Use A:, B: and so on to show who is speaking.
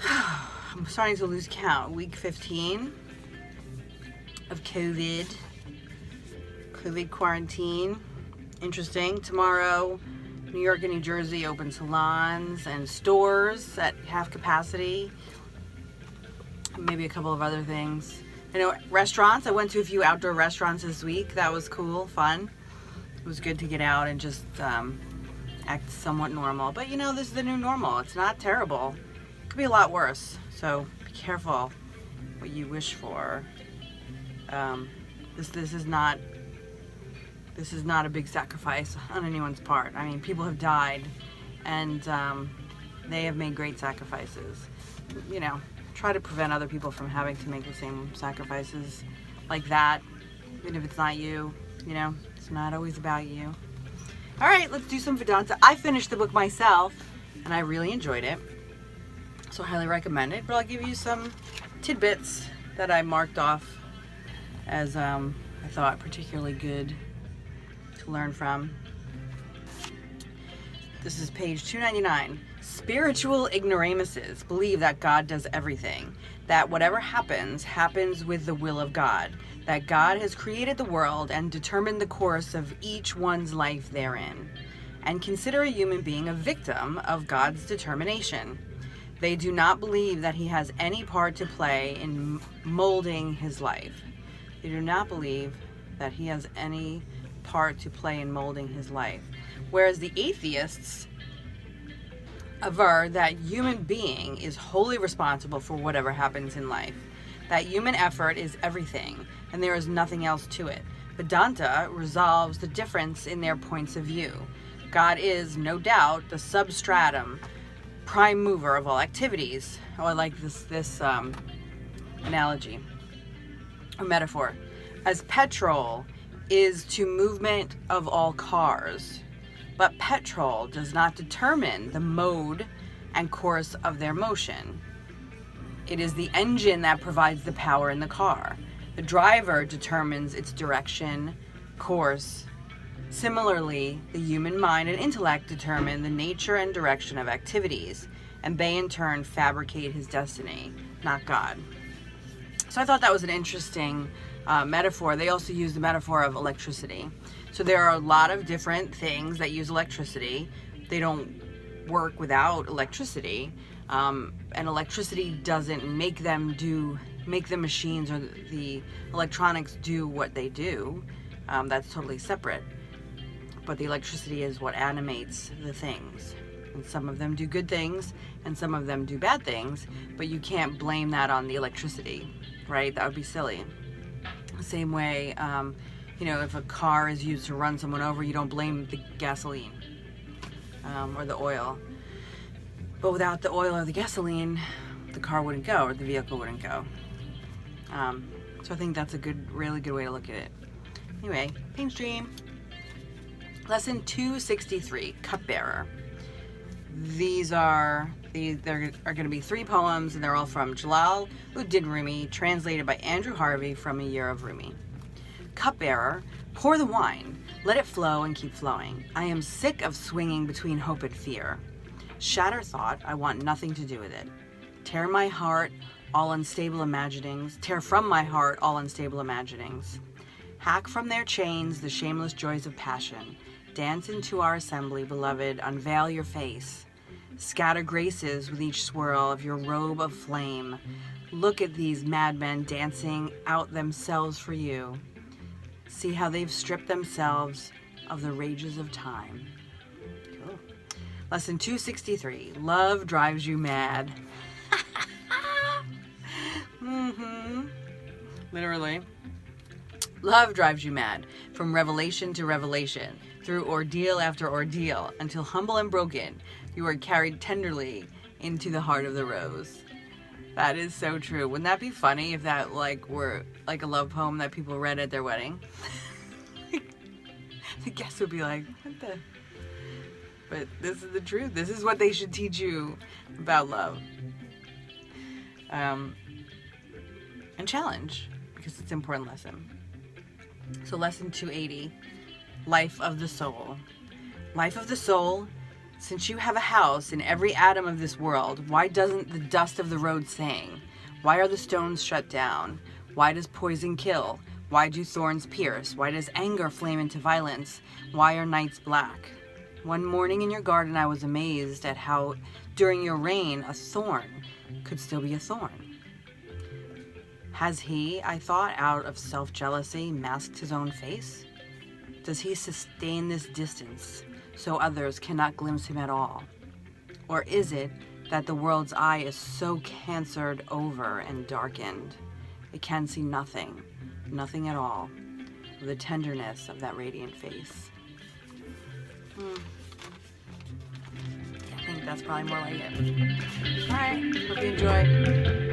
A: I'm starting to lose count. Week 15 of COVID quarantine. Interesting. Tomorrow, New York and New Jersey open salons and stores at half capacity. Maybe a couple of other things. I know restaurants. I went to a few outdoor restaurants this week. That was cool, fun. It was good to get out and just act somewhat normal. But this is the new normal. It's not terrible. It could be a lot worse. So be careful what you wish for. This is not a big sacrifice on anyone's part. I mean, people have died, and they have made great sacrifices. Try to prevent other people from having to make the same sacrifices like that, even if it's not you. It's not always about you. All right, let's do some Vedanta. I finished the book myself, and I really enjoyed it, so I highly recommend it. But I'll give you some tidbits that I marked off as I thought particularly good to learn from. This is page 299. Spiritual ignoramuses believe that God does everything, that whatever happens, happens with the will of God, that God has created the world and determined the course of each one's life therein, and consider a human being a victim of God's determination. They do not believe that he has any part to play in molding his life. They do not believe that he has any part to play in molding his life. Whereas the atheists aver that human being is wholly responsible for whatever happens in life, that human effort is everything, and there is nothing else to it. Vedanta resolves the difference in their points of view. God is, no doubt, the substratum, prime mover of all activities. Oh, I like this analogy or metaphor. As petrol is to movement of all cars, but petrol does not determine the mode and course of their motion. It is the engine that provides the power in the car. The driver determines its direction, course. Similarly, the human mind and intellect determine the nature and direction of activities, and they in turn fabricate his destiny, not God. So I thought that was an interesting metaphor. They also use the metaphor of electricity. So there are a lot of different things that use electricity. They don't work without electricity, and electricity doesn't make the machines or the electronics do what they do. That's totally separate. But the electricity is what animates the things. And some of them do good things, and some of them do bad things, but you can't blame that on the electricity, right? That would be silly. The same way, if a car is used to run someone over, you don't blame the gasoline or the oil. But without the oil or the gasoline, the car wouldn't go, or the vehicle wouldn't go. So I think that's a really good way to look at it. Anyway, Pain Stream. Lesson 263, Cupbearer. These are going to be 3 poems, and they're all from Jalaluddin Rumi, translated by Andrew Harvey from A Year of Rumi. Cupbearer, pour the wine, let it flow and keep flowing. I am sick of swinging between hope and fear. Shatter thought, I want nothing to do with it. Tear from my heart all unstable imaginings. Hack from their chains the shameless joys of passion. Dance into our assembly, beloved, unveil your face. Scatter graces with each swirl of your robe of flame. Look at these madmen dancing out themselves for you. See how they've stripped themselves of the rages of time. Cool. Lesson 263, Love Drives You Mad. Literally. Love drives you mad, from revelation to revelation, through ordeal after ordeal, until humble and broken, you are carried tenderly into the heart of the rose. That is so true. Wouldn't that be funny if that were a love poem that people read at their wedding? The guests would be like, what the? But this is the truth. This is what they should teach you about love. And challenge, because it's an important lesson. So lesson 280, Life of the Soul. Life of the soul, Since you have a house in every atom of this world, why doesn't the dust of the road sing? Why are the stones shut down? Why does poison kill? Why do thorns pierce? Why does anger flame into violence? Why are nights black? One morning in your garden I was amazed at how, during your reign, a thorn could still be a thorn. Has he, I thought, out of self-jealousy, masked his own face? Does he sustain this distance so others cannot glimpse him at all? Or is it that the world's eye is so cancered over and darkened, it can see nothing, nothing at all, of the tenderness of that radiant face? I think that's probably more like it. Alright, hope you enjoy.